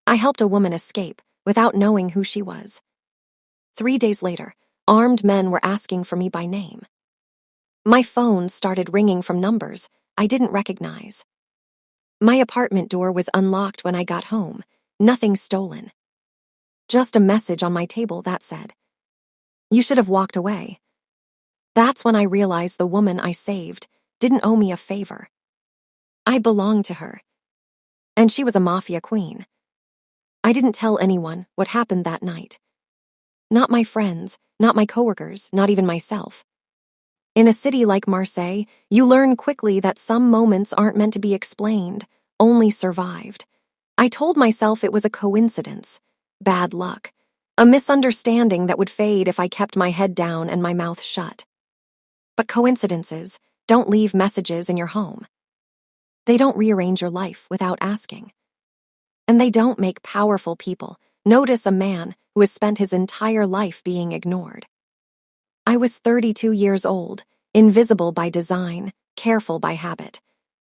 I helped a woman escape without knowing who she was. 3 days later, armed men were asking for me by name. My phone started ringing from numbers I didn't recognize. My apartment door was unlocked when I got home, nothing stolen. Just a message on my table that said, "You should have walked away." That's when I realized the woman I saved didn't owe me a favor. I belonged to her, and she was a Mafia Queen. I didn't tell anyone what happened that night. Not my friends, not my coworkers, not even myself. In a city like Marseille, you learn quickly that some moments aren't meant to be explained, only survived. I told myself it was a coincidence, bad luck, a misunderstanding that would fade if I kept my head down and my mouth shut. But coincidences don't leave messages in your home. They don't rearrange your life without asking. And they don't make powerful people notice a man who has spent his entire life being ignored. I was 32 years old, invisible by design, careful by habit.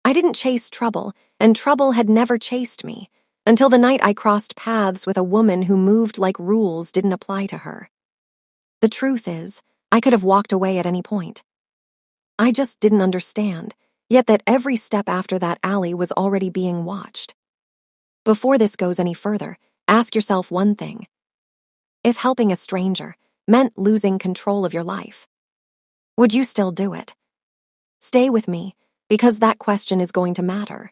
I didn't chase trouble, and trouble had never chased me, until the night I crossed paths with a woman who moved like rules didn't apply to her. The truth is, I could have walked away at any point. I just didn't understand, yet that every step after that alley was already being watched. Before this goes any further, ask yourself one thing. If helping a stranger meant losing control of your life, would you still do it? Stay with me, because that question is going to matter.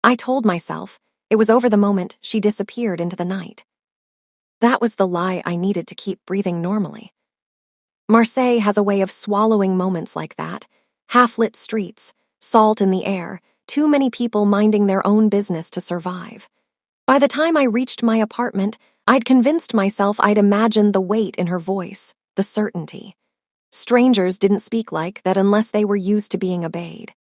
I told myself it was over the moment she disappeared into the night. That was the lie I needed to keep breathing normally. Marseille has a way of swallowing moments like that. Half-lit streets, salt in the air, too many people minding their own business to survive. By the time I reached my apartment, I'd convinced myself I'd imagined the weight in her voice, the certainty. Strangers didn't speak like that unless they were used to being obeyed.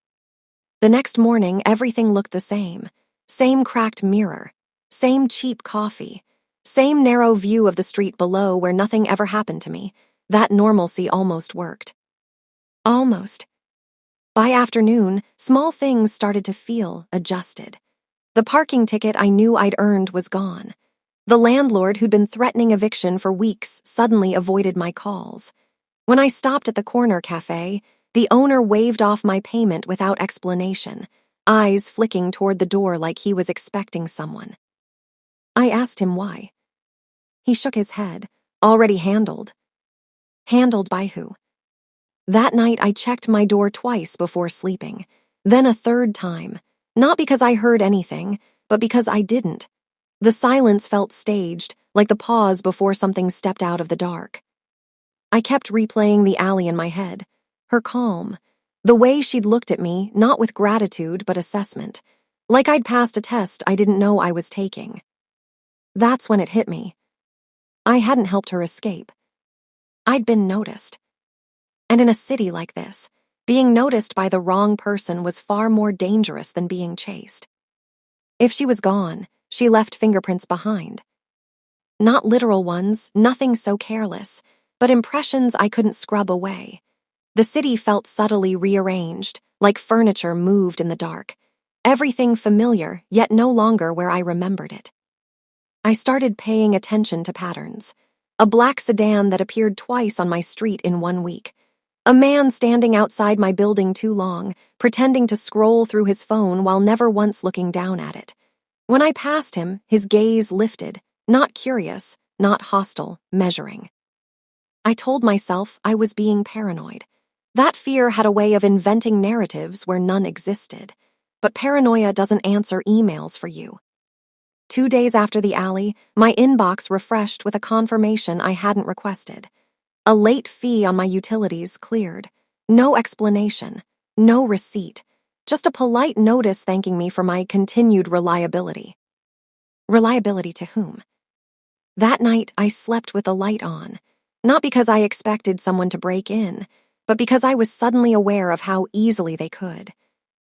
The next morning, everything looked the same. Same cracked mirror, same cheap coffee, same narrow view of the street below where nothing ever happened to me. That normalcy almost worked. Almost. By afternoon, small things started to feel adjusted. The parking ticket I knew I'd earned was gone. The landlord who'd been threatening eviction for weeks suddenly avoided my calls. When I stopped at the corner cafe, the owner waved off my payment without explanation, eyes flicking toward the door like he was expecting someone. I asked him why. He shook his head. Already handled. Handled by who? That night I checked my door twice before sleeping, then a third time, not because I heard anything, but because I didn't. The silence felt staged, like the pause before something stepped out of the dark. I kept replaying the alley in my head, her calm, the way she'd looked at me, not with gratitude but assessment, like I'd passed a test I didn't know I was taking. That's when it hit me. I hadn't helped her escape. I'd been noticed. And in a city like this, being noticed by the wrong person was far more dangerous than being chased. If she was gone, she left fingerprints behind. Not literal ones, nothing so careless, but impressions I couldn't scrub away. The city felt subtly rearranged, like furniture moved in the dark. Everything familiar, yet no longer where I remembered it. I started paying attention to patterns. A black sedan that appeared twice on my street in 1 week. A man standing outside my building too long, pretending to scroll through his phone while never once looking down at it. When I passed him, his gaze lifted, not curious, not hostile, measuring. I told myself I was being paranoid. That fear had a way of inventing narratives where none existed. But paranoia doesn't answer emails for you. 2 days after the alley, my inbox refreshed with a confirmation I hadn't requested. A late fee on my utilities cleared. No explanation, no receipt, just a polite notice thanking me for my continued reliability. Reliability to whom? That night, I slept with the light on, not because I expected someone to break in, but because I was suddenly aware of how easily they could.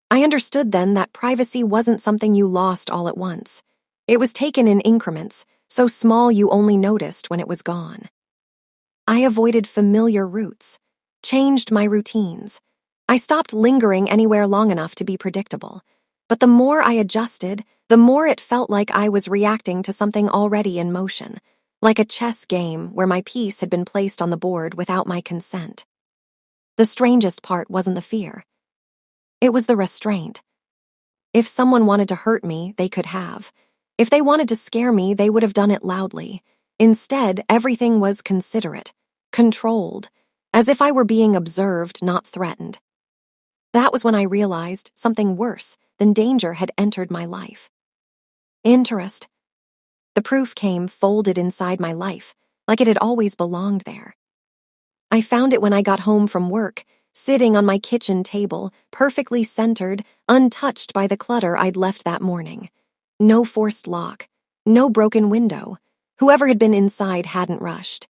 I understood then that privacy wasn't something you lost all at once. It was taken in increments, so small you only noticed when it was gone. I avoided familiar routes, changed my routines. I stopped lingering anywhere long enough to be predictable. But the more I adjusted, the more it felt like I was reacting to something already in motion, like a chess game where my piece had been placed on the board without my consent. The strangest part wasn't the fear. It was the restraint. If someone wanted to hurt me, they could have. If they wanted to scare me, they would have done it loudly. Instead, everything was considerate, controlled, as if I were being observed, not threatened. That was when I realized something worse than danger had entered my life. Interest. The proof came folded inside my life, like it had always belonged there. I found it when I got home from work, sitting on my kitchen table, perfectly centered, untouched by the clutter I'd left that morning. No forced lock, no broken window. Whoever had been inside hadn't rushed.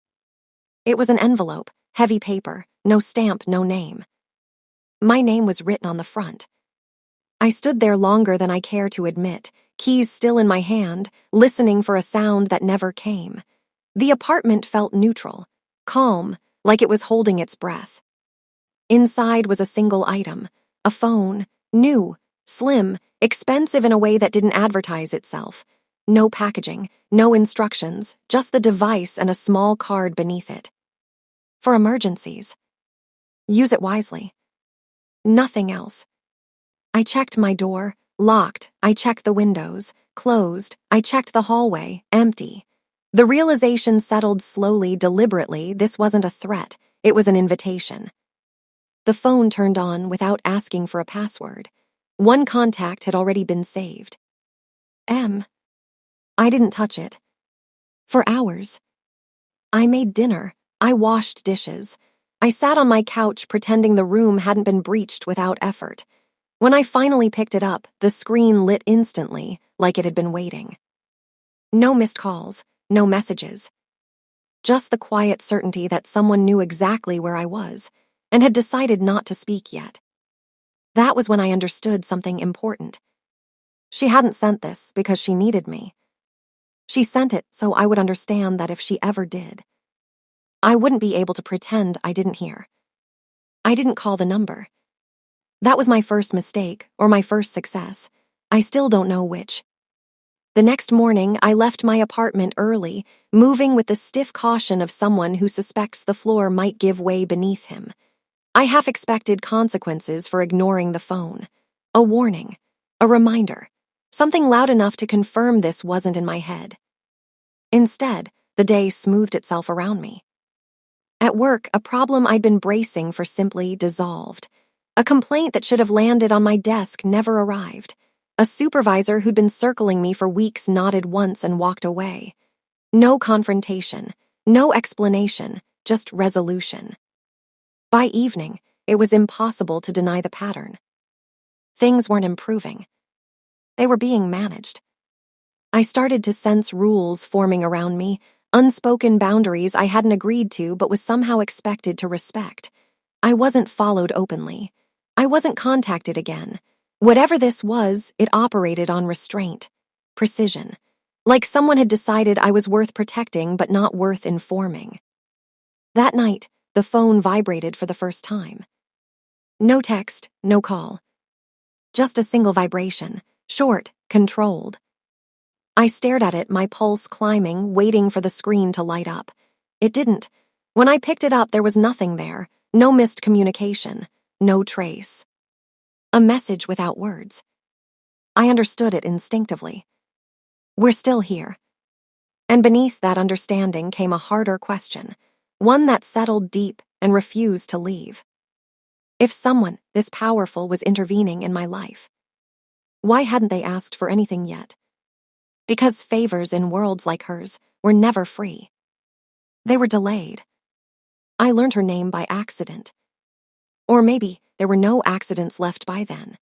It was an envelope, heavy paper, no stamp, no name. My name was written on the front. I stood there longer than I care to admit, keys still in my hand, listening for a sound that never came. The apartment felt neutral, calm, like it was holding its breath. Inside was a single item, a phone, new, slim, expensive in a way that didn't advertise itself. No packaging, no instructions, just the device and a small card beneath it. For emergencies. Use it wisely. Nothing else. I checked my door, locked. I checked the windows, closed. I checked the hallway, empty. The realization settled slowly, deliberately. This wasn't a threat, it was an invitation. The phone turned on without asking for a password. One contact had already been saved. M. I didn't touch it. For hours. I made dinner. I washed dishes. I sat on my couch pretending the room hadn't been breached without effort. When I finally picked it up, the screen lit instantly, like it had been waiting. No missed calls, no messages. Just the quiet certainty that someone knew exactly where I was and had decided not to speak yet. That was when I understood something important. She hadn't sent this because she needed me. She sent it so I would understand that if she ever did, I wouldn't be able to pretend I didn't hear. I didn't call the number. That was my first mistake, or my first success. I still don't know which. The next morning, I left my apartment early, moving with the stiff caution of someone who suspects the floor might give way beneath him. I half expected consequences for ignoring the phone. A warning. A reminder. Something loud enough to confirm this wasn't in my head. Instead, the day smoothed itself around me. At work, a problem I'd been bracing for simply dissolved. A complaint that should have landed on my desk never arrived. A supervisor who'd been circling me for weeks nodded once and walked away. No confrontation, no explanation, just resolution. By evening, it was impossible to deny the pattern. Things weren't improving. They were being managed. I started to sense rules forming around me, unspoken boundaries I hadn't agreed to but was somehow expected to respect. I wasn't followed openly. I wasn't contacted again. Whatever this was, it operated on restraint, precision, like someone had decided I was worth protecting but not worth informing. That night, the phone vibrated for the first time. No text, no call. Just a single vibration, short, controlled. I stared at it, my pulse climbing, waiting for the screen to light up. It didn't. When I picked it up, there was nothing there. No missed communication. No trace. A message without words. I understood it instinctively. We're still here. And beneath that understanding came a harder question, one that settled deep and refused to leave. If someone this powerful was intervening in my life, why hadn't they asked for anything yet? Because favors in worlds like hers were never free. They were delayed. I learned her name by accident. Or maybe there were no accidents left by then.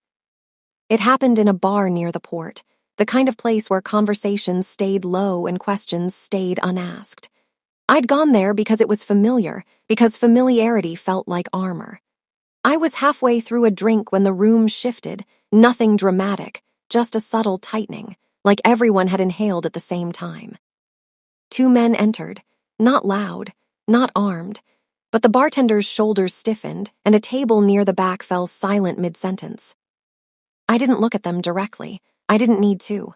It happened in a bar near the port, the kind of place where conversations stayed low and questions stayed unasked. I'd gone there because it was familiar, because familiarity felt like armor. I was halfway through a drink when the room shifted, nothing dramatic, just a subtle tightening, like everyone had inhaled at the same time. Two men entered, not loud, not armed, but the bartender's shoulders stiffened and a table near the back fell silent mid-sentence. I didn't look at them directly. I didn't need to.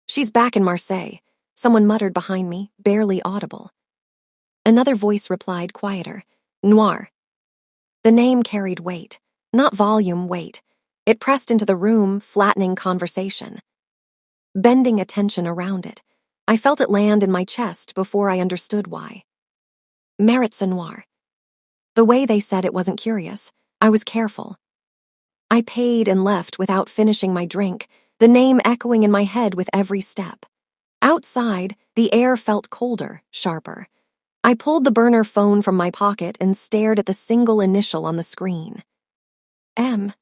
She's back in Marseille, someone muttered behind me, barely audible. Another voice replied, quieter, Noir. The name carried weight, not volume, weight. It pressed into the room, flattening conversation, bending attention around it. I felt it land in my chest before I understood why. Maritza Noir. The way they said it wasn't curious. I was careful. I paid and left without finishing my drink, the name echoing in my head with every step. Outside, the air felt colder, sharper. I pulled the burner phone from my pocket and stared at the single initial on the screen. M.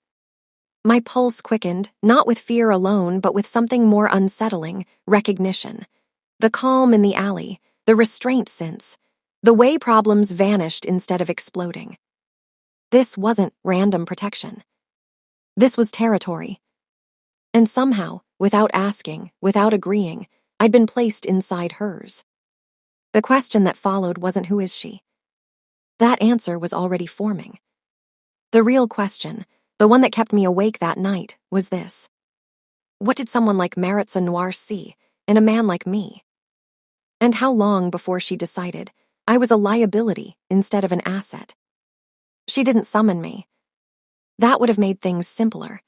My pulse quickened, not with fear alone, but with something more unsettling, recognition. The calm in the alley, the restraint since, the way problems vanished instead of exploding. This wasn't random protection. This was territory. And somehow, without asking, without agreeing, I'd been placed inside hers. The question that followed wasn't who is she? That answer was already forming. The real question, the one that kept me awake that night, was this. What did someone like Maritza Noir see in a man like me? And how long before she decided I was a liability instead of an asset? She didn't summon me. That would have made things simpler.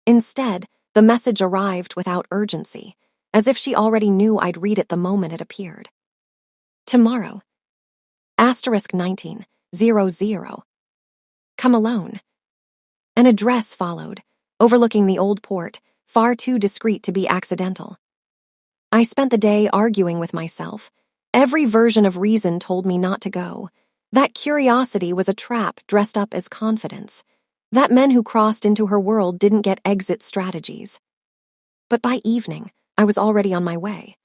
Instead, the message arrived without urgency, as if she already knew I'd read it the moment it appeared. Tomorrow. Asterisk 1900. Come alone. An address followed, overlooking the old port, far too discreet to be accidental. I spent the day arguing with myself. Every version of reason told me not to go. That curiosity was a trap dressed up as confidence. That men who crossed into her world didn't get exit strategies. But by evening, I was already on my way.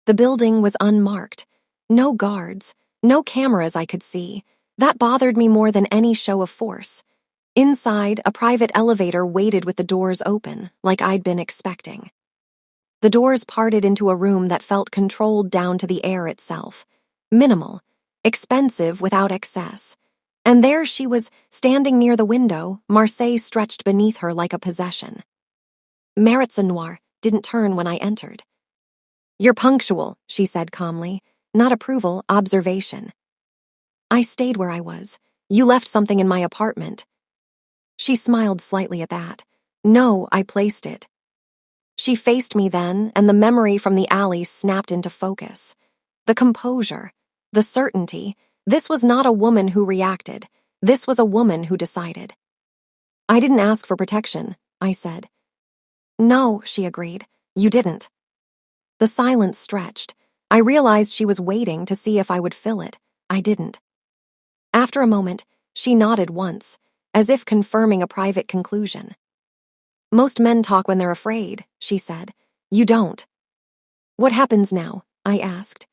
The building was unmarked. No guards, no cameras I could see. That bothered me more than any show of force. Inside, a private elevator waited with the doors open, like I'd been expecting. The doors parted into a room that felt controlled down to the air itself. Minimal, expensive without excess. And there she was, standing near the window, Marseille stretched beneath her like a possession. Maritza Noir didn't turn when I entered. You're punctual, she said calmly. Not approval, observation. I stayed where I was. You left something in my apartment. She smiled slightly at that. No, I placed it. She faced me then, and the memory from the alley snapped into focus. The composure, the certainty. This was not a woman who reacted. This was a woman who decided. I didn't ask for protection, I said. No, she agreed. You didn't. The silence stretched. I realized she was waiting to see if I would fill it. I didn't. After a moment, she nodded once, as if confirming a private conclusion. Most men talk when they're afraid, she said. You don't. What happens now? I asked.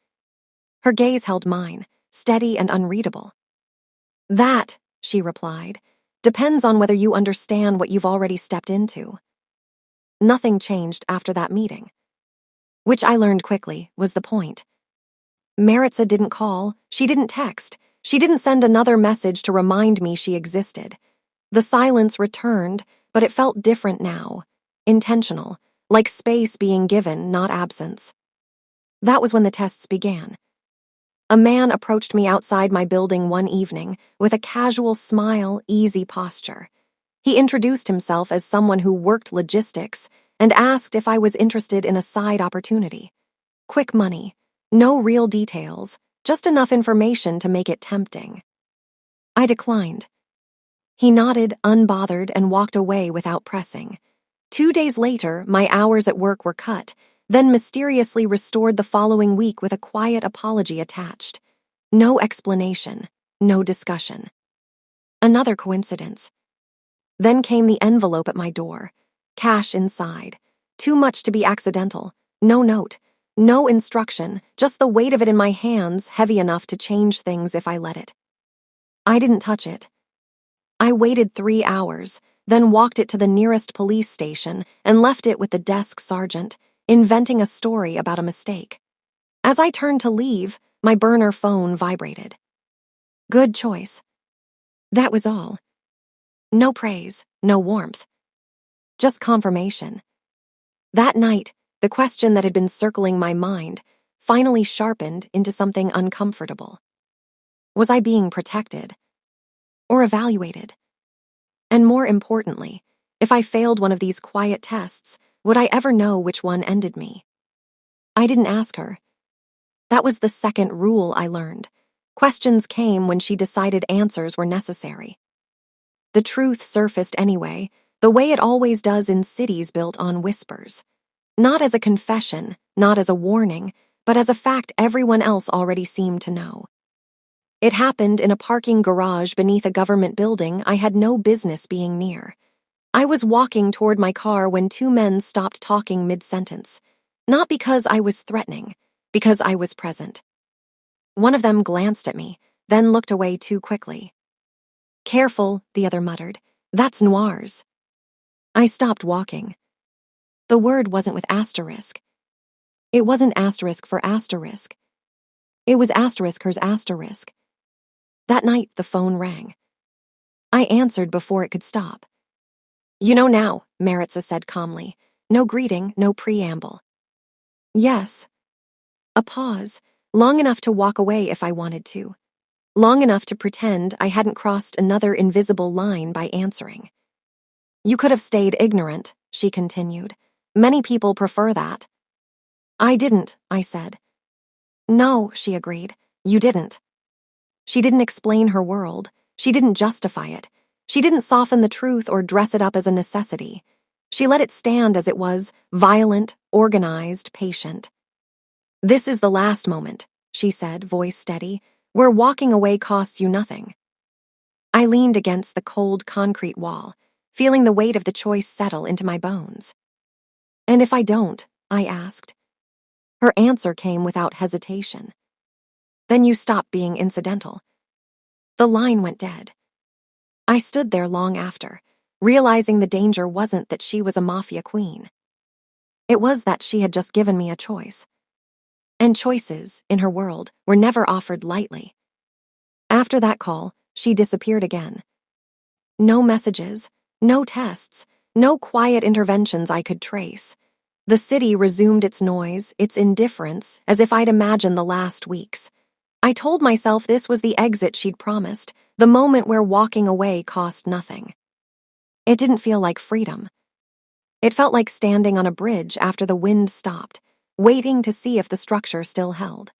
Her gaze held mine, steady and unreadable. That, she replied, depends on whether you understand what you've already stepped into. Nothing changed after that meeting. Which I learned quickly was the point. Maritza didn't call, she didn't text, she didn't send another message to remind me she existed. The silence returned, but it felt different now, intentional, like space being given, not absence. That was when the tests began. A man approached me outside my building one evening with a casual smile, easy posture. He introduced himself as someone who worked logistics and asked if I was interested in a side opportunity. Quick money, no real details, just enough information to make it tempting. I declined. He nodded, unbothered, and walked away without pressing. 2 days later, my hours at work were cut, then mysteriously restored the following week with a quiet apology attached. No explanation, no discussion. Another coincidence. Then came the envelope at my door. Cash inside. Too much to be accidental. No note. No instruction, just the weight of it in my hands, heavy enough to change things if I let it. I didn't touch it. I waited 3 hours, then walked it to the nearest police station and left it with the desk sergeant, inventing a story about a mistake. As I turned to leave, my burner phone vibrated. Good choice. That was all. No praise, no warmth. just confirmation. That night, the question that had been circling my mind finally sharpened into something uncomfortable. Was I being protected or evaluated? And more importantly, if I failed one of these quiet tests, would I ever know which one ended me? I didn't ask her. That was the second rule I learned. Questions came when she decided answers were necessary. The truth surfaced anyway, the way it always does in cities built on whispers. Not as a confession, not as a warning, but as a fact everyone else already seemed to know. It happened in a parking garage beneath a government building I had no business being near. I was walking toward my car when two men stopped talking mid-sentence. Not because I was threatening, because I was present. One of them glanced at me, then looked away too quickly. "Careful," the other muttered. "That's Noir's." I stopped walking. The word wasn't with asterisk. It wasn't asterisk for asterisk. It was asteriskers asterisk. That night, the phone rang. I answered before it could stop. "You know now," Maritza said calmly. No greeting, no preamble. "Yes." A pause, long enough to walk away if I wanted to. Long enough to pretend I hadn't crossed another invisible line by answering. "You could have stayed ignorant," she continued. "Many people prefer that." "I didn't," I said. "No," she agreed. "You didn't." She didn't explain her world. She didn't justify it. She didn't soften the truth or dress it up as a necessity. She let it stand as it was, violent, organized, patient. "This is the last moment," she said, voice steady, "where walking away costs you nothing." I leaned against the cold concrete wall, feeling the weight of the choice settle into my bones. "And if I don't?" I asked. Her answer came without hesitation. "Then you stop being incidental." The line went dead. I stood there long after, realizing the danger wasn't that she was a Mafia Queen. It was that she had just given me a choice. And choices, in her world, were never offered lightly. After that call, she disappeared again. No messages, no tests, no quiet interventions I could trace. The city resumed its noise, its indifference, as if I'd imagined the last weeks. I told myself this was the exit she'd promised, the moment where walking away cost nothing. It didn't feel like freedom. It felt like standing on a bridge after the wind stopped, waiting to see if the structure still held.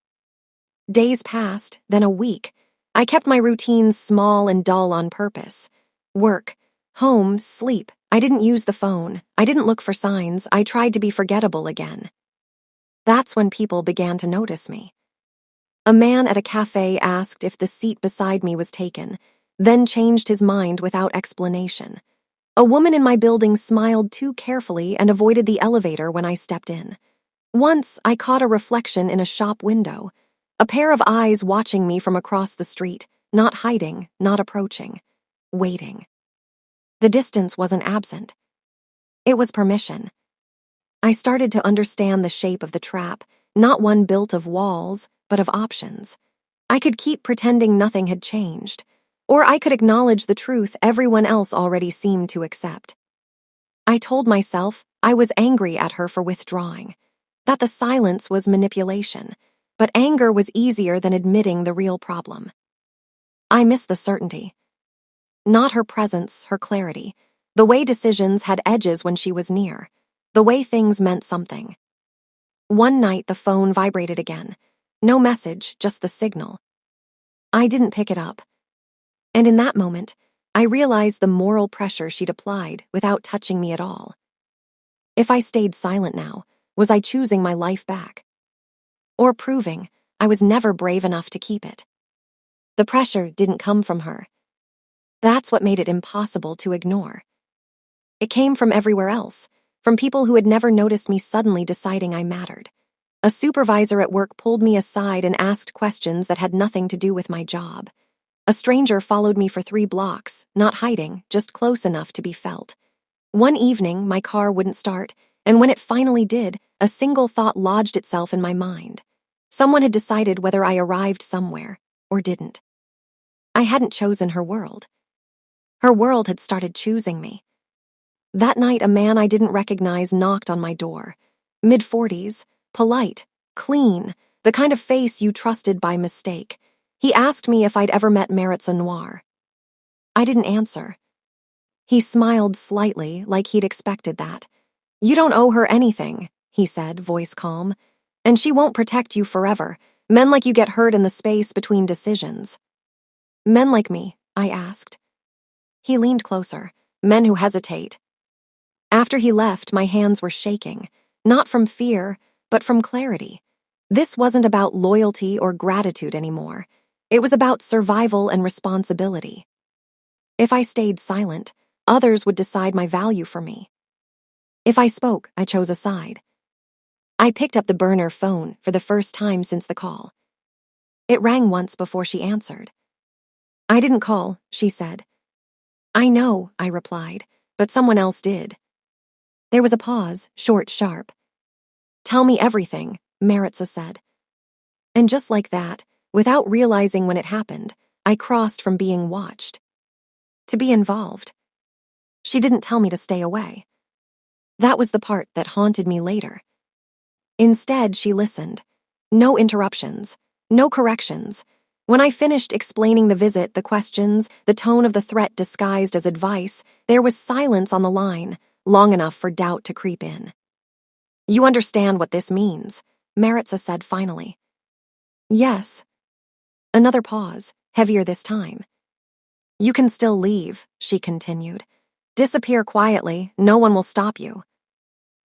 Days passed, then a week. I kept my routines small and dull on purpose. Work, home, sleep. I didn't use the phone. I didn't look for signs. I tried to be forgettable again. That's when people began to notice me. A man at a cafe asked if the seat beside me was taken, then changed his mind without explanation. A woman in my building smiled too carefully and avoided the elevator when I stepped in. Once, I caught a reflection in a shop window, a pair of eyes watching me from across the street, not hiding, not approaching, waiting. The distance wasn't absent. It was permission. I started to understand the shape of the trap, not one built of walls, but of options. I could keep pretending nothing had changed, or I could acknowledge the truth everyone else already seemed to accept. I told myself I was angry at her for withdrawing, that the silence was manipulation, but anger was easier than admitting the real problem. I missed the certainty. Not her presence, her clarity, the way decisions had edges when she was near, the way things meant something. One night the phone vibrated again. No message, just the signal. I didn't pick it up. And in that moment, I realized the moral pressure she'd applied without touching me at all. If I stayed silent now, was I choosing my life back? Or proving I was never brave enough to keep it? The pressure didn't come from her. That's what made it impossible to ignore. It came from everywhere else, from people who had never noticed me suddenly deciding I mattered. A supervisor at work pulled me aside and asked questions that had nothing to do with my job. A stranger followed me for 3 blocks, not hiding, just close enough to be felt. One evening, my car wouldn't start, and when it finally did, a single thought lodged itself in my mind. Someone had decided whether I arrived somewhere or didn't. I hadn't chosen her world. Her world had started choosing me. That night, a man I didn't recognize knocked on my door. Mid-40s, polite, clean, the kind of face you trusted by mistake. He asked me if I'd ever met Maritza Noir. I didn't answer. He smiled slightly, like he'd expected that. "You don't owe her anything," he said, voice calm. "And she won't protect you forever. Men like you get hurt in the space between decisions." "Men like me?" I asked. He leaned closer. "Men who hesitate." After he left, my hands were shaking, not from fear, but from clarity. This wasn't about loyalty or gratitude anymore. It was about survival and responsibility. If I stayed silent, others would decide my value for me. If I spoke, I chose a side. I picked up the burner phone for the first time since the call. It rang once before she answered. "I didn't call," she said. "I know," I replied, "but someone else did." There was a pause, short, sharp. "Tell me everything," Maritza said. And just like that, without realizing when it happened, I crossed from being watched to be involved. She didn't tell me to stay away. That was the part that haunted me later. Instead, she listened. No interruptions, no corrections. When I finished explaining the visit, the questions, the tone of the threat disguised as advice, there was silence on the line, long enough for doubt to creep in. "You understand what this means," Maritza said finally. "Yes." Another pause, heavier this time. "You can still leave," she continued. "Disappear quietly, no one will stop you."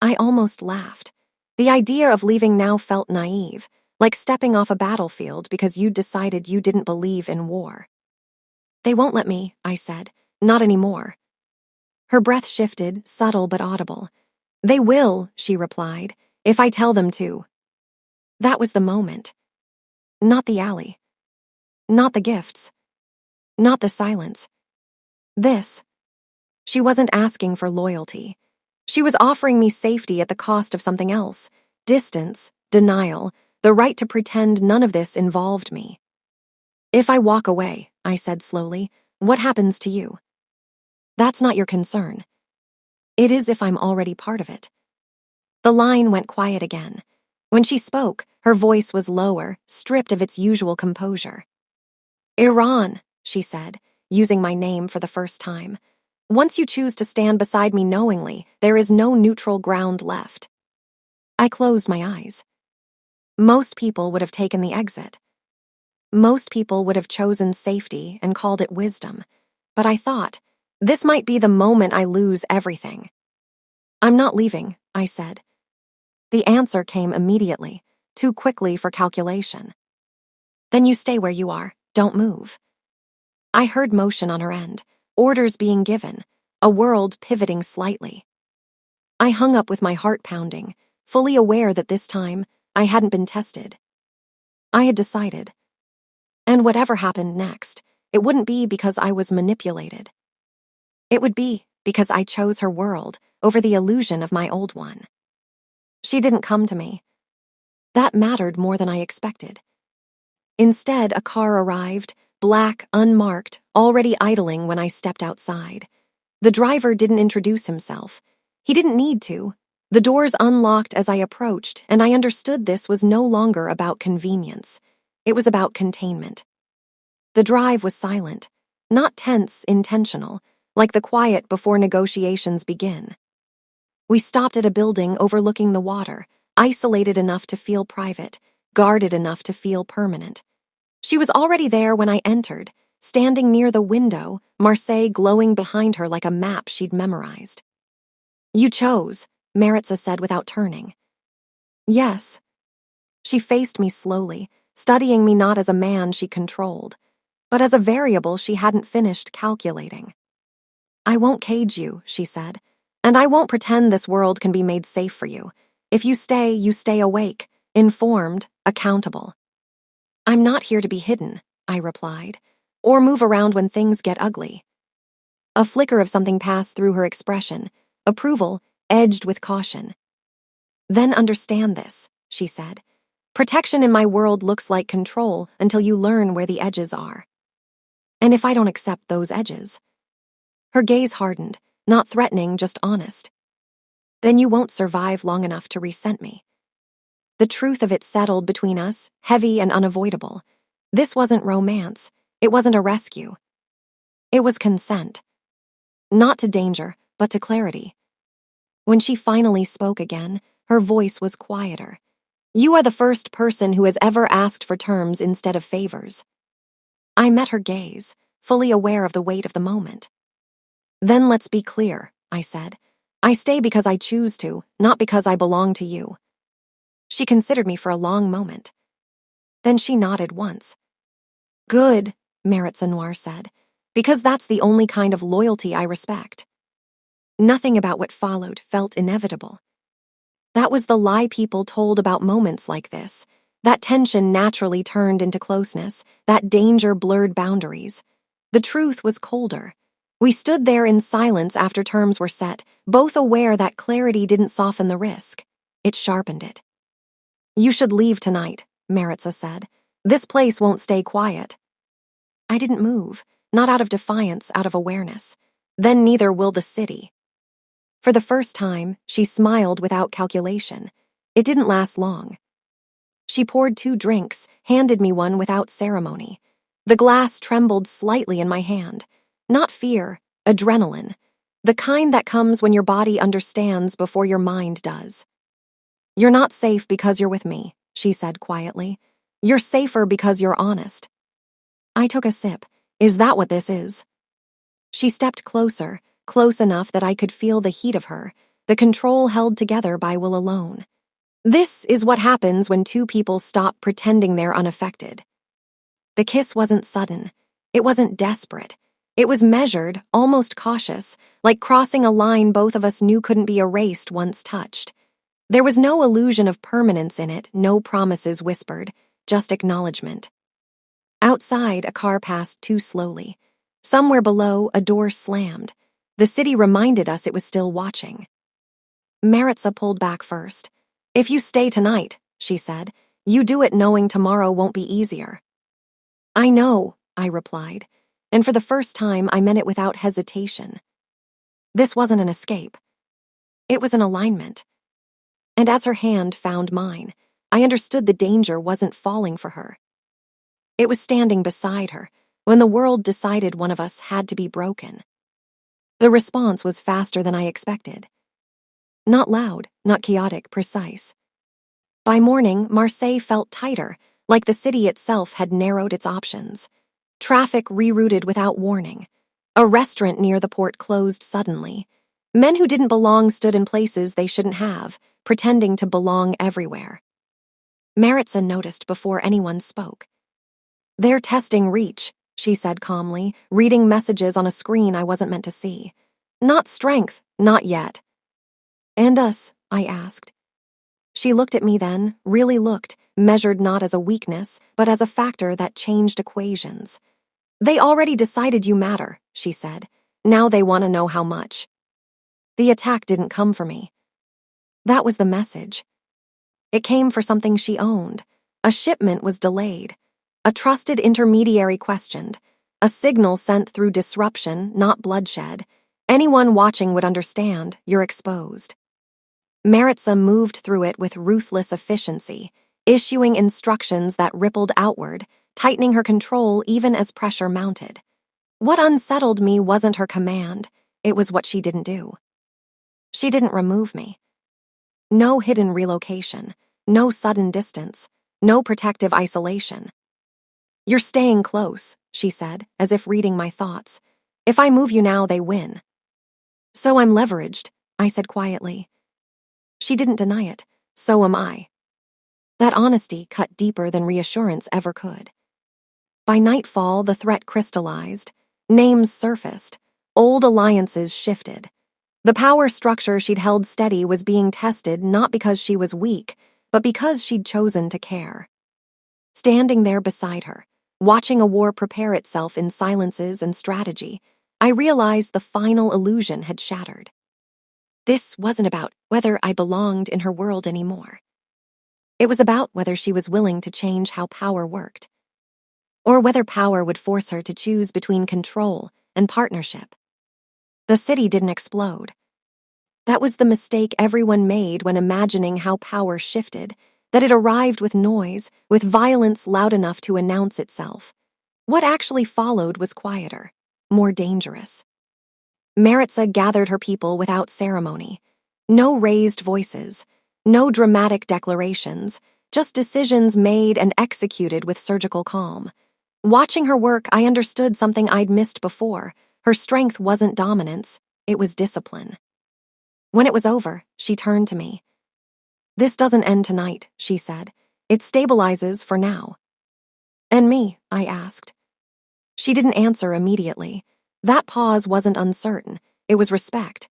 I almost laughed. The idea of leaving now felt naive, like stepping off a battlefield because you'd decided you didn't believe in war. "They won't let me," I said. "Not anymore." Her breath shifted, subtle but audible. "They will," she replied, "if I tell them to." That was the moment. Not the alley. Not the gifts. Not the silence. This. She wasn't asking for loyalty. She was offering me safety at the cost of something else. Distance, denial, the right to pretend none of this involved me. "If I walk away," I said slowly, "what happens to you?" "That's not your concern." "It is if I'm already part of it." The line went quiet again. When she spoke, her voice was lower, stripped of its usual composure. "Iran," she said, using my name for the first time. "Once you choose to stand beside me knowingly, there is no neutral ground left." I closed my eyes. Most people would have taken the exit. Most people would have chosen safety and called it wisdom. But I thought, this might be the moment I lose everything. "I'm not leaving," I said. The answer came immediately, too quickly for calculation. "Then you stay where you are. Don't move." I heard motion on her end, orders being given, a world pivoting slightly. I hung up with my heart pounding, fully aware that this time I hadn't been tested. I had decided. And whatever happened next, it wouldn't be because I was manipulated. It would be because I chose her world over the illusion of my old one. She didn't come to me. That mattered more than I expected. Instead, a car arrived, black, unmarked, already idling when I stepped outside. The driver didn't introduce himself. He didn't need to. The doors unlocked as I approached, and I understood this was no longer about convenience. It was about containment. The drive was silent, not tense, intentional, like the quiet before negotiations begin. We stopped at a building overlooking the water, isolated enough to feel private, guarded enough to feel permanent. She was already there when I entered, standing near the window, Marseille glowing behind her like a map she'd memorized. "You chose," Maritza said without turning. "Yes." She faced me slowly, studying me not as a man she controlled, but as a variable she hadn't finished calculating. "I won't cage you," she said, "and I won't pretend this world can be made safe for you. If you stay awake, informed, accountable." "I'm not here to be hidden," I replied, "or move around when things get ugly." A flicker of something passed through her expression, approval edged with caution. "Then understand this," she said. "Protection in my world looks like control until you learn where the edges are. And if I don't accept those edges?" Her gaze hardened, Not threatening, just honest. Then you won't survive long enough to resent me. The truth of it settled between us, heavy and unavoidable. This wasn't romance. It wasn't a rescue. It was consent. Not to danger, but to clarity. When she finally spoke again, her voice was quieter. You are the first person who has ever asked for terms instead of favors. I met her gaze, fully aware of the weight of the moment. Then let's be clear, I said. I stay because I choose to, not because I belong to you. She considered me for a long moment. Then she nodded once. Good, Maritza Noir said, because that's the only kind of loyalty I respect. Nothing about what followed felt inevitable. That was the lie people told about moments like this. That tension naturally turned into closeness, that danger blurred boundaries. The truth was colder. We stood there in silence after terms were set, both aware that clarity didn't soften the risk. It sharpened it. You should leave tonight, Maritza said. This place won't stay quiet. I didn't move, not out of defiance, out of awareness. Then neither will the city. For the first time, she smiled without calculation. It didn't last long. She poured 2 drinks, handed me one without ceremony. The glass trembled slightly in my hand. Not fear, adrenaline. The kind that comes when your body understands before your mind does. You're not safe because you're with me, she said quietly. You're safer because you're honest. I took a sip. Is that what this is? She stepped closer, close enough that I could feel the heat of her, the control held together by will alone. This is what happens when 2 people stop pretending they're unaffected. The kiss wasn't sudden. It wasn't desperate. It was measured, almost cautious, like crossing a line both of us knew couldn't be erased once touched. There was no illusion of permanence in it, no promises whispered, just acknowledgement. Outside, a car passed too slowly. Somewhere below, a door slammed. The city reminded us it was still watching. Maritza pulled back first. If you stay tonight, she said, you do it knowing tomorrow won't be easier. I know, I replied, and for the first time I meant it without hesitation. This wasn't an escape. It was an alignment. And as her hand found mine, I understood the danger wasn't falling for her. It was standing beside her when the world decided one of us had to be broken. The response was faster than I expected. Not loud, not chaotic, precise. By morning, Marseille felt tighter, like the city itself had narrowed its options. Traffic rerouted without warning. A restaurant near the port closed suddenly. Men who didn't belong stood in places they shouldn't have, pretending to belong everywhere. Maritza noticed before anyone spoke. They're testing reach, she said calmly, reading messages on a screen I wasn't meant to see. Not strength, not yet. And us, I asked. She looked at me then, really looked, measured not as a weakness, but as a factor that changed equations. They already decided you matter, she said. Now they want to know how much. The attack didn't come for me. That was the message. It came for something she owned. A shipment was delayed. A trusted intermediary questioned. A signal sent through disruption, not bloodshed. Anyone watching would understand, you're exposed. Maritza moved through it with ruthless efficiency, issuing instructions that rippled outward, tightening her control even as pressure mounted. What unsettled me wasn't her command, it was what she didn't do. She didn't remove me. No hidden relocation, no sudden distance, no protective isolation. You're staying close, she said, as if reading my thoughts. If I move you now, they win. So I'm leveraged, I said quietly. She didn't deny it. So am I. That honesty cut deeper than reassurance ever could. By nightfall, the threat crystallized. Names surfaced. Old alliances shifted. The power structure she'd held steady was being tested not because she was weak, but because she'd chosen to care. Standing there beside her, watching a war prepare itself in silences and strategy, I realized the final illusion had shattered. This wasn't about whether I belonged in her world anymore. It was about whether she was willing to change how power worked, or whether power would force her to choose between control and partnership. The city didn't explode. That was the mistake everyone made when imagining how power shifted, that it arrived with noise, with violence loud enough to announce itself. What actually followed was quieter, more dangerous. Maritza gathered her people without ceremony. No raised voices, no dramatic declarations, just decisions made and executed with surgical calm. Watching her work, I understood something I'd missed before. Her strength wasn't dominance, it was discipline. When it was over, she turned to me. "This doesn't end tonight," she said. "It stabilizes for now." "And me?" I asked. She didn't answer immediately. That pause wasn't uncertain, it was respect.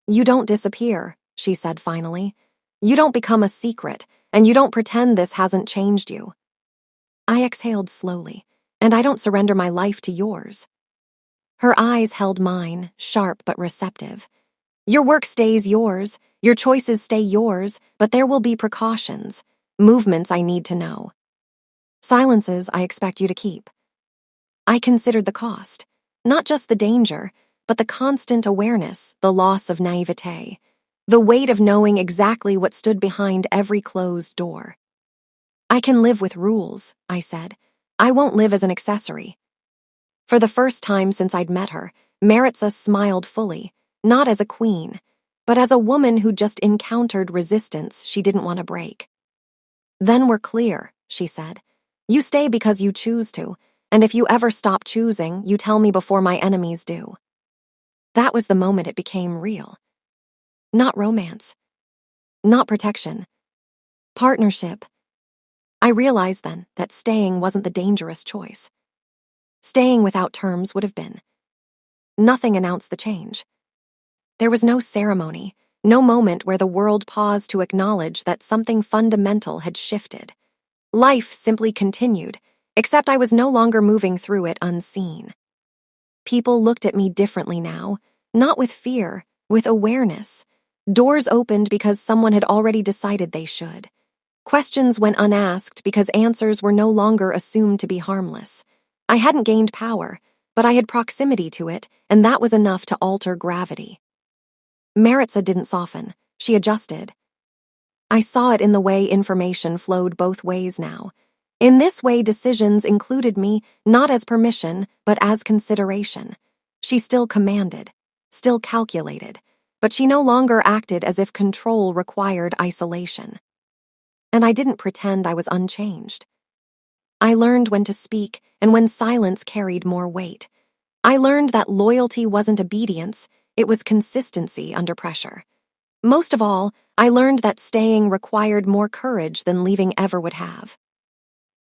"You don't disappear," she said finally. "You don't become a secret, and you don't pretend this hasn't changed you." I exhaled slowly, "And I don't surrender my life to yours." Her eyes held mine, sharp but receptive. "Your work stays yours, your choices stay yours, but there will be precautions, movements I need to know. Silences I expect you to keep." I considered the cost, not just the danger, but the constant awareness, the loss of naivete, the weight of knowing exactly what stood behind every closed door. "I can live with rules," I said. "I won't live as an accessory." For the first time since I'd met her, Maritza smiled fully, not as a queen, but as a woman who just encountered resistance she didn't want to break. "Then we're clear," she said. "You stay because you choose to, and if you ever stop choosing, you tell me before my enemies do." That was the moment it became real. Not romance. Not protection. Partnership. I realized then that staying wasn't the dangerous choice. Staying without terms would have been. Nothing announced the change. There was no ceremony, no moment where the world paused to acknowledge that something fundamental had shifted. Life simply continued, except I was no longer moving through it unseen. People looked at me differently now, not with fear, with awareness. Doors opened because someone had already decided they should. Questions went unasked because answers were no longer assumed to be harmless. I hadn't gained power, but I had proximity to it, and that was enough to alter gravity. Maritza didn't soften. She adjusted. I saw it in the way information flowed both ways now. In this way, decisions included me not as permission, but as consideration. She still commanded, still calculated, but she no longer acted as if control required isolation. And I didn't pretend I was unchanged. I learned when to speak and when silence carried more weight. I learned that loyalty wasn't obedience, it was consistency under pressure. Most of all, I learned that staying required more courage than leaving ever would have.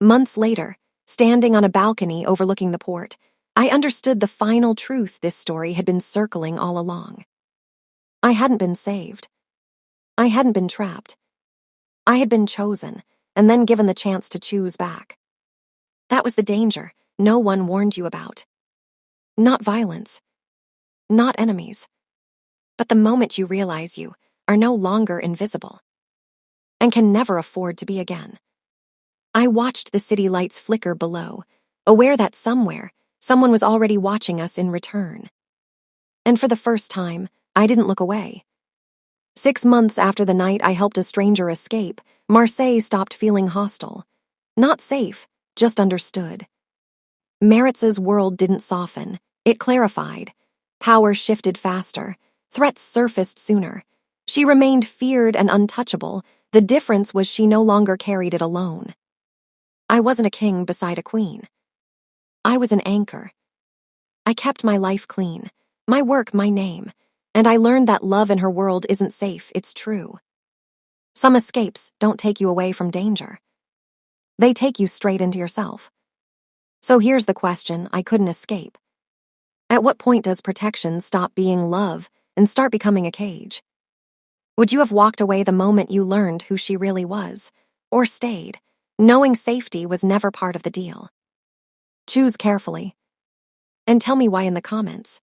Months later, standing on a balcony overlooking the port, I understood the final truth this story had been circling all along. I hadn't been saved. I hadn't been trapped. I had been chosen, and then given the chance to choose back. That was the danger no one warned you about. Not violence, not enemies, but the moment you realize you are no longer invisible and can never afford to be again. I watched the city lights flicker below, aware that somewhere, someone was already watching us in return. And for the first time, I didn't look away. 6 months after the night I helped a stranger escape, Marseille stopped feeling hostile. Not safe, just understood. Maritza's world didn't soften, it clarified. Power shifted faster, threats surfaced sooner. She remained feared and untouchable, the difference was she no longer carried it alone. I wasn't a king beside a queen. I was an anchor. I kept my life clean, my work my name, and I learned that love in her world isn't safe, it's true. Some escapes don't take you away from danger. They take you straight into yourself. So here's the question I couldn't escape. At what point does protection stop being love and start becoming a cage? Would you have walked away the moment you learned who she really was, or stayed, knowing safety was never part of the deal? Choose carefully. And tell me why in the comments.